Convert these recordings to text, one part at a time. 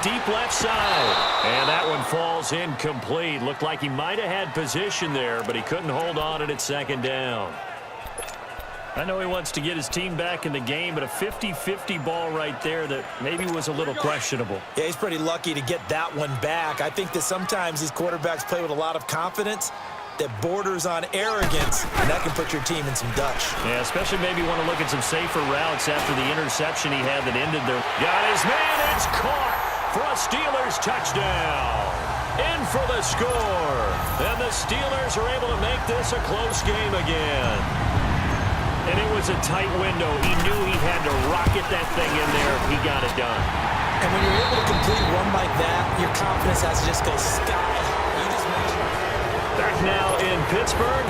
deep left side. And that one falls incomplete. Looked like he might have had position there, but he couldn't hold on at second down. I know he wants to get his team back in the game, but a 50-50 ball right there that maybe was a little questionable. Yeah, he's pretty lucky to get that one back. I think that sometimes these quarterbacks play with a lot of confidence that borders on arrogance, and that can put your team in some Dutch. Yeah, especially maybe want to look at some safer routes after the interception he had that ended there. Got his man, it's caught for a Steelers touchdown. In for the score. And the Steelers are able to make this a close game again. And it was a tight window. He knew he had to rocket that thing in there. He got it done. And when you're able to complete one like that, your confidence has to just go sky. Back now in Pittsburgh,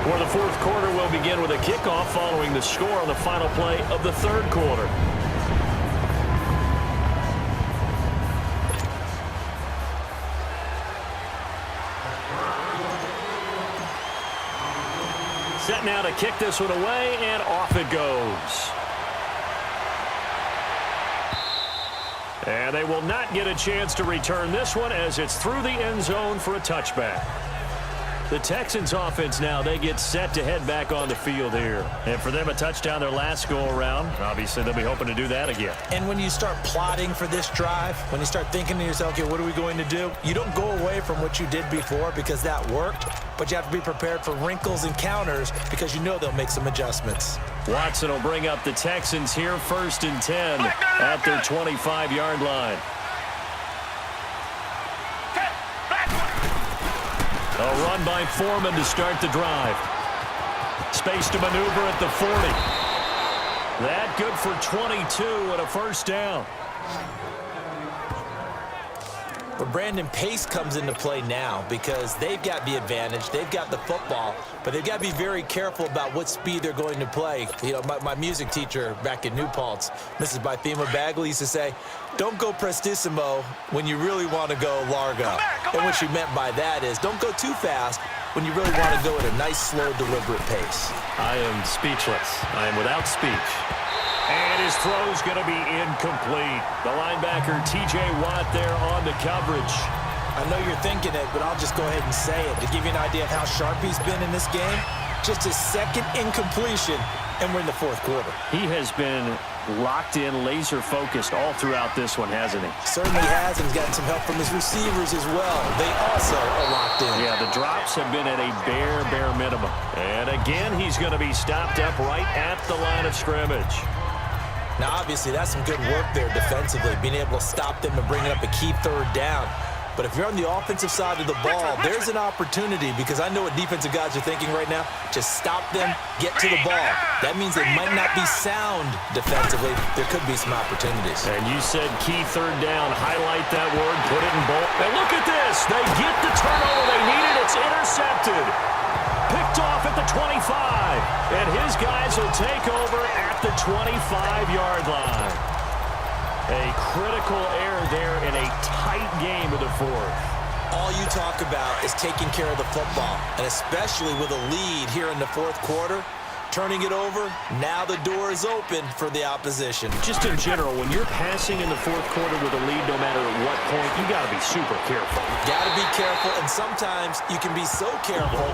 where the fourth quarter will begin with a kickoff following the score on the final play of the third quarter. Set now to kick this one away, and off it goes. And they will not get a chance to return this one as it's through the end zone for a touchback. The Texans offense now, they get set to head back on the field here. And for them, a touchdown their last go-around. Obviously, they'll be hoping to do that again. And when you start plotting for this drive, when you start thinking to yourself, okay, what are we going to do? You don't go away from what you did before because that worked, but you have to be prepared for wrinkles and counters because you know they'll make some adjustments. Watson will bring up the Texans here, 1st and 10 at their 25-yard line. A run by Foreman to start the drive. Space to maneuver at the 40. That good for 22 and a first down. But Brandon, pace comes into play now because they've got the advantage. They've got the football, but they've got to be very careful about what speed they're going to play. You know, my music teacher back in New Paltz, Mrs. Bythema Bagley, used to say, don't go prestissimo when you really want to go largo. And what she meant by that is don't go too fast when you really want to go at a nice, slow, deliberate pace. I am speechless. I am without speech. And his throw's going to be incomplete. The linebacker, T.J. Watt, there on the coverage. I know you're thinking it, but I'll just go ahead and say it. To give you an idea of how sharp he's been in this game, just his second incompletion, and we're in the fourth quarter. He has been locked in, laser-focused all throughout this one, hasn't he? Certainly has, and he's gotten some help from his receivers as well. They also are locked in. Yeah, the drops have been at a bare minimum. And again, he's going to be stopped up right at the line of scrimmage. Now, obviously, that's some good work there defensively, being able to stop them and bringing up a key third down. But if you're on the offensive side of the ball, there's an opportunity because I know what defensive guys are thinking right now. Just stop them, get to the ball. That means they might not be sound defensively. There could be some opportunities. And you said key third down. Highlight that word, put it in bold. And look at this. They get the turnover they needed. It's intercepted. Picked off at the 25. And his guys will take over at the 25-yard line. A critical error there in a tight game of the fourth. All you talk about is taking care of the football, and especially with a lead here in the fourth quarter, turning it over, now the door is open for the opposition. Just in general, when you're passing in the fourth quarter with a lead, no matter at what point, you got to be super careful. Got to be careful, and sometimes you can be so careful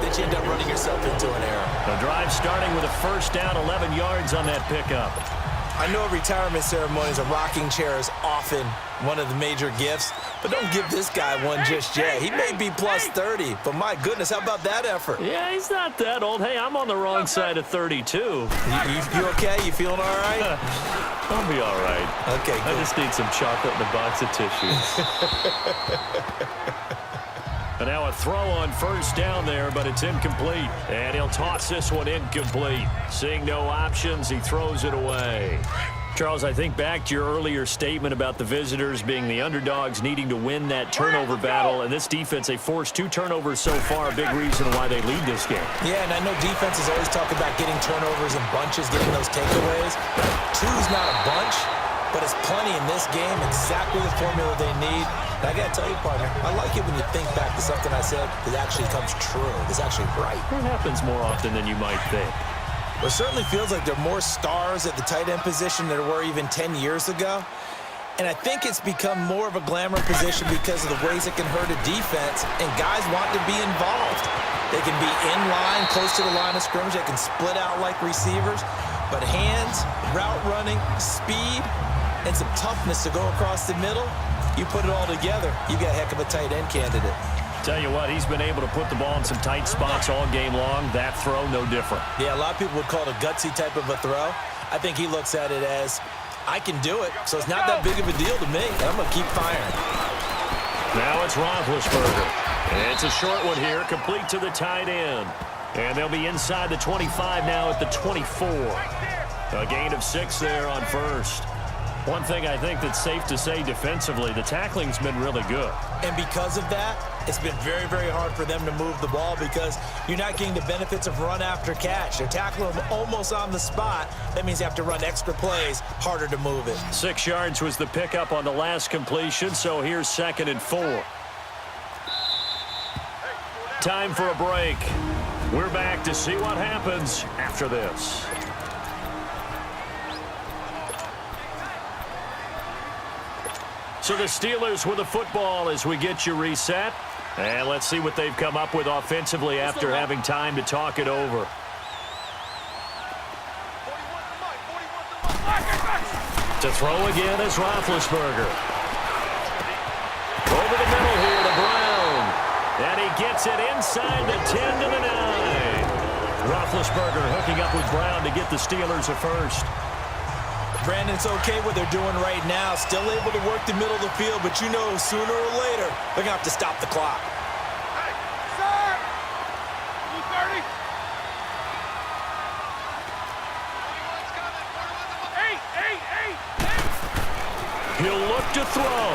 that you end up running yourself into an error. The drive starting with a first down, 11 yards on that pickup. I know retirement ceremonies, a rocking chair is often one of the major gifts, but don't give this guy one just yet. He may be plus 30, but my goodness, how about that effort? Yeah, he's not that old. Hey, I'm on the wrong side of 32. You okay? You feeling all right? I'll be all right. Okay, good. I just need some chocolate and a box of tissues. And now a throw on first down there, but it's incomplete. And he'll toss this one incomplete. Seeing no options, he throws it away. Charles, I think back to your earlier statement about the visitors being the underdogs needing to win that turnover battle. And this defense, they forced 2 turnovers so far, a big reason why they lead this game. Yeah, and I know defenses always talk about getting turnovers in bunches, getting those takeaways. 2's not a bunch, but it's plenty in this game, exactly the formula they need. And I got to tell you, partner, I like it when you think back to something I said that actually comes true. It's actually right. It happens more often than you might think. Well, it certainly feels like there are more stars at the tight end position than there were even 10 years ago. And I think it's become more of a glamour position because of the ways it can hurt a defense, and guys want to be involved. They can be in line, close to the line of scrimmage. They can split out like receivers. But hands, route running, speed, and some toughness to go across the middle, you put it all together, you got a heck of a tight end candidate. Tell you what, he's been able to put the ball in some tight spots all game long. That throw, no different. Yeah, a lot of people would call it a gutsy type of a throw. I think he looks at it as, I can do it, so it's not that big of a deal to me. I'm going to keep firing. Now it's Roethlisberger. It's a short one here, complete to the tight end. And they'll be inside the 25 now at the 24. A gain of 6 there on first. One thing I think that's safe to say defensively, the tackling's been really good. And because of that, it's been very, very hard for them to move the ball because you're not getting the benefits of run after catch. They're tackling them almost on the spot. That means you have to run extra plays, harder to move it. 6 yards was the pickup on the last completion, so here's 2nd and 4. Time for a break. We're back to see what happens after this. So the Steelers with the football as we get you reset. And let's see what they've come up with offensively after having time to talk it over. To throw again is Roethlisberger. Over the middle here to Brown. And he gets it inside the 10 to the 9. Roethlisberger hooking up with Brown to get the Steelers a first. Brandon, it's okay what they're doing right now. Still able to work the middle of the field, but you know sooner or later they're going to have to stop the clock. Hey, sir! 230. 41's coming. 8. He'll look to throw.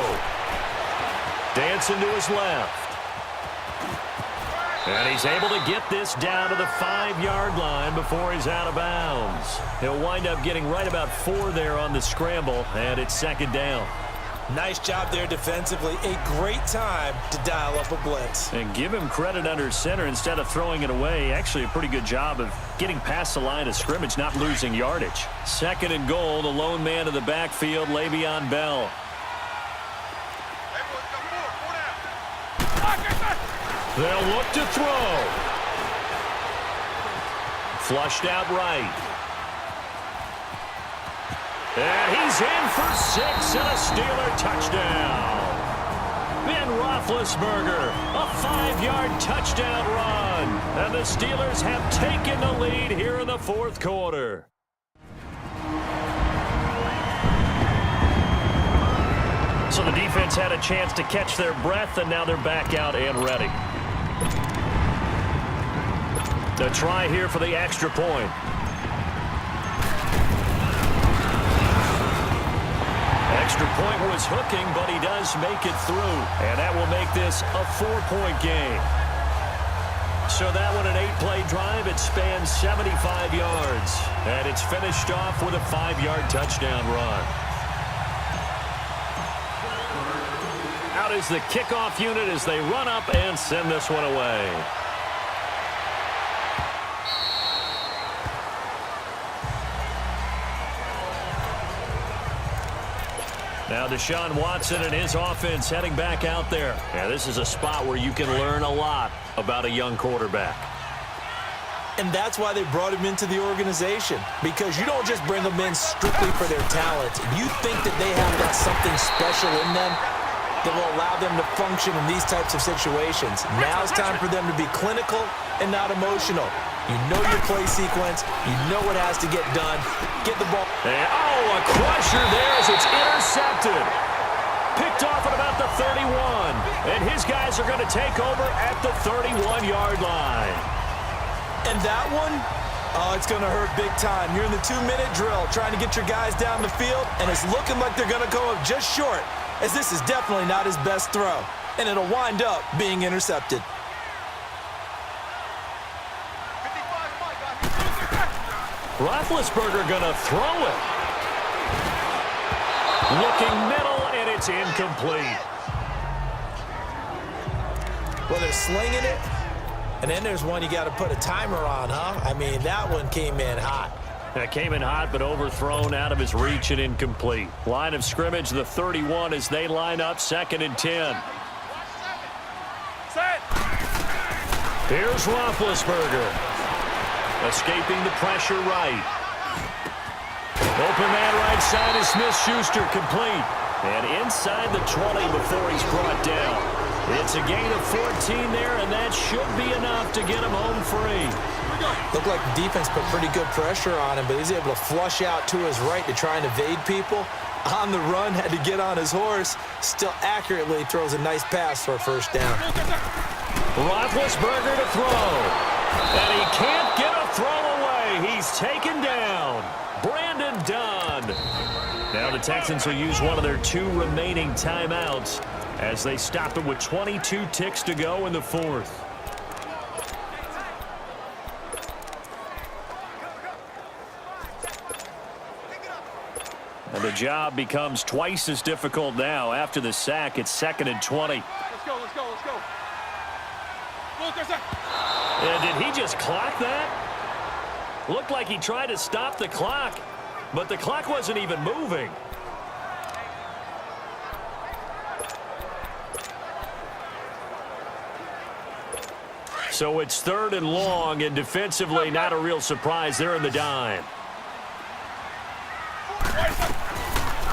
Dancing to his left. And he's able to get this down to the 5-yard line before he's out of bounds. He'll wind up getting right about 4 there on the scramble, and it's 2nd down. Nice job there defensively. A great time to dial up a blitz. And give him credit under center instead of throwing it away. Actually a pretty good job of getting past the line of scrimmage, not losing yardage. 2nd and goal, the lone man in the backfield, Le'Veon Bell. They'll look to throw. Flushed out right. And he's in for 6 and a Steeler touchdown. Ben Roethlisberger, a 5-yard touchdown run. And the Steelers have taken the lead here in the 4th quarter. So the defense had a chance to catch their breath, and now they're back out and ready. The try here for the extra point. Extra point was hooking, but he does make it through. And that will make this a 4-point game. So that one an 8-play drive. It spans 75 yards. And it's finished off with a 5-yard touchdown run. Out is the kickoff unit as they run up and send this one away. Now Deshaun Watson and his offense heading back out there. Yeah, this is a spot where you can learn a lot about a young quarterback. And that's why they brought him into the organization. Because you don't just bring them in strictly for their talent. You think that they have that something special in them that will allow them to function in these types of situations. Now it's time for them to be clinical and not emotional. You know your play sequence. You know what has to get done. Get the ball. And, a crusher there as it's intercepted. Picked off at about the 31. And his guys are going to take over at the 31-yard line. And that one, it's going to hurt big time. You're in the 2-minute drill trying to get your guys down the field, and it's looking like they're going to go up just short, as this is definitely not his best throw. And it'll wind up being intercepted. Roethlisberger going to throw it. Looking middle, and it's incomplete. Well, they're slinging it, and then there's one you got to put a timer on, huh? I mean, that one came in hot. That came in hot, but overthrown out of his reach and incomplete. Line of scrimmage, the 31, as they line up 2nd and 10. Set. Here's Roethlisberger. Escaping the pressure right. Open man right side is Smith-Schuster, complete. And inside the 20 before he's brought down. It's a gain of 14 there, and that should be enough to get him home free. Looked like the defense put pretty good pressure on him, but he's able to flush out to his right to try and evade people. On the run, had to get on his horse. Still accurately throws a nice pass for a first down. Roethlisberger to throw. And he can't get a throw away. He's taken down. Brandon Dunn. Now the Texans will use one of their 2 remaining timeouts as they stop it with 22 ticks to go in the 4th. And the job becomes twice as difficult now. After the sack, it's 2nd and 20. Let's go. Look, there's a... And did he just clock that? Looked like he tried to stop the clock, but the clock wasn't even moving. So it's 3rd and long, and defensively not a real surprise. They're in the dime.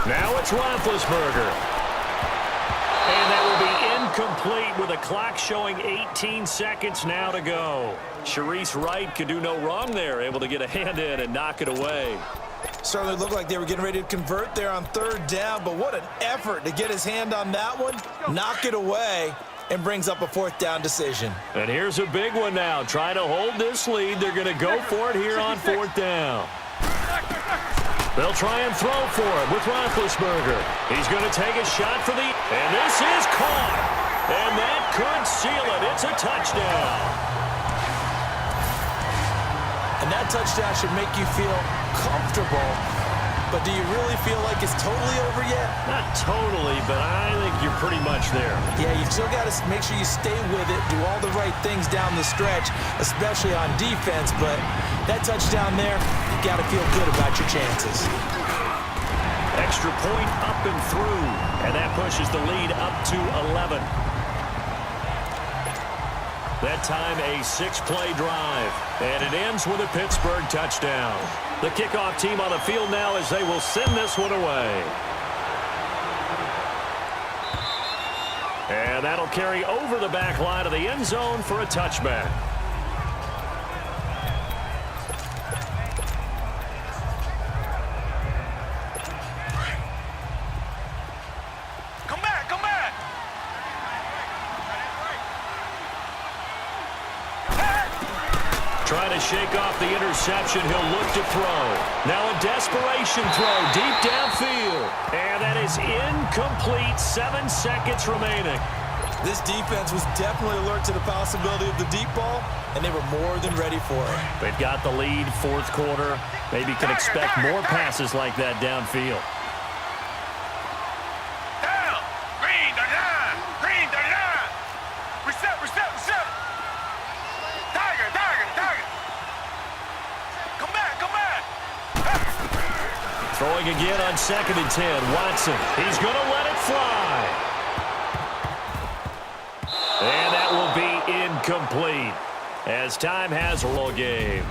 Now it's Roethlisberger. And that will be incomplete with a clock showing 18 seconds now to go. Sharice Wright could do no wrong there, able to get a hand in and knock it away. Certainly looked like they were getting ready to convert there on 3rd down, but what an effort to get his hand on that one, knock it away, and brings up a 4th down decision. And here's a big one now. Trying to hold this lead. They're going to go for it here on 4th down. They'll try and throw for it with Roethlisberger. He's going to take a shot for the... And this is caught. And that could seal it. It's a touchdown. And that touchdown should make you feel comfortable. But do you really feel like it's totally over yet? Not totally, but I think you're pretty much there. Yeah, you've still got to make sure you stay with it, do all the right things down the stretch, especially on defense. But that touchdown there, you got to feel good about your chances. Extra point up and through, and that pushes the lead up to 11. That time a 6-play drive, and it ends with a Pittsburgh touchdown. The kickoff team on the field now as they will send this one away. And that'll carry over the back line of the end zone for a touchback. Come back. Trying to shake off the interception. He'll look to throw. Now a desperation throw deep downfield. And that is incomplete. 7 seconds remaining. This defense was definitely alert to the possibility of the deep ball, and they were more than ready for it. They've got the lead, 4th quarter. Maybe can expect more passes like that downfield. Down. Green 39. Green 39. Reset. Tiger. Come back. Throwing again on 2nd and 10. Watson. He's going to let it fly. And that will be incomplete as time has a roll game.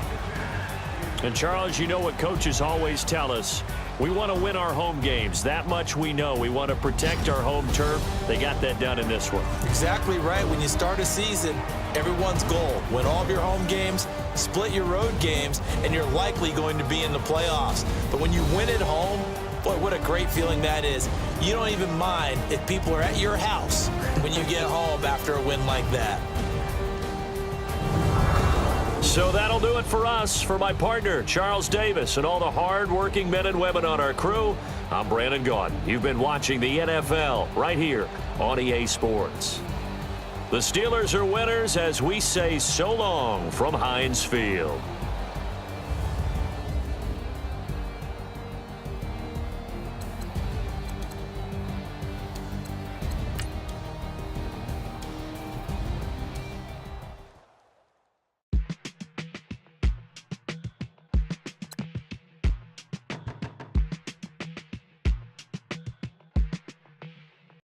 And Charles, you know what coaches always tell us. We want to win our home games. That much we know. We want to protect our home turf. They got that done in this one. Exactly right. When you start a season, everyone's goal, win all of your home games, split your road games, and you're likely going to be in the playoffs. But when you win at home, boy, what a great feeling that is. You don't even mind if people are at your house when you get home after a win like that. So that'll do it for us. For my partner, Charles Davis, and all the hard-working men and women on our crew, I'm Brandon Gaudin. You've been watching the NFL right here on EA Sports. The Steelers are winners as we say so long from Heinz Field.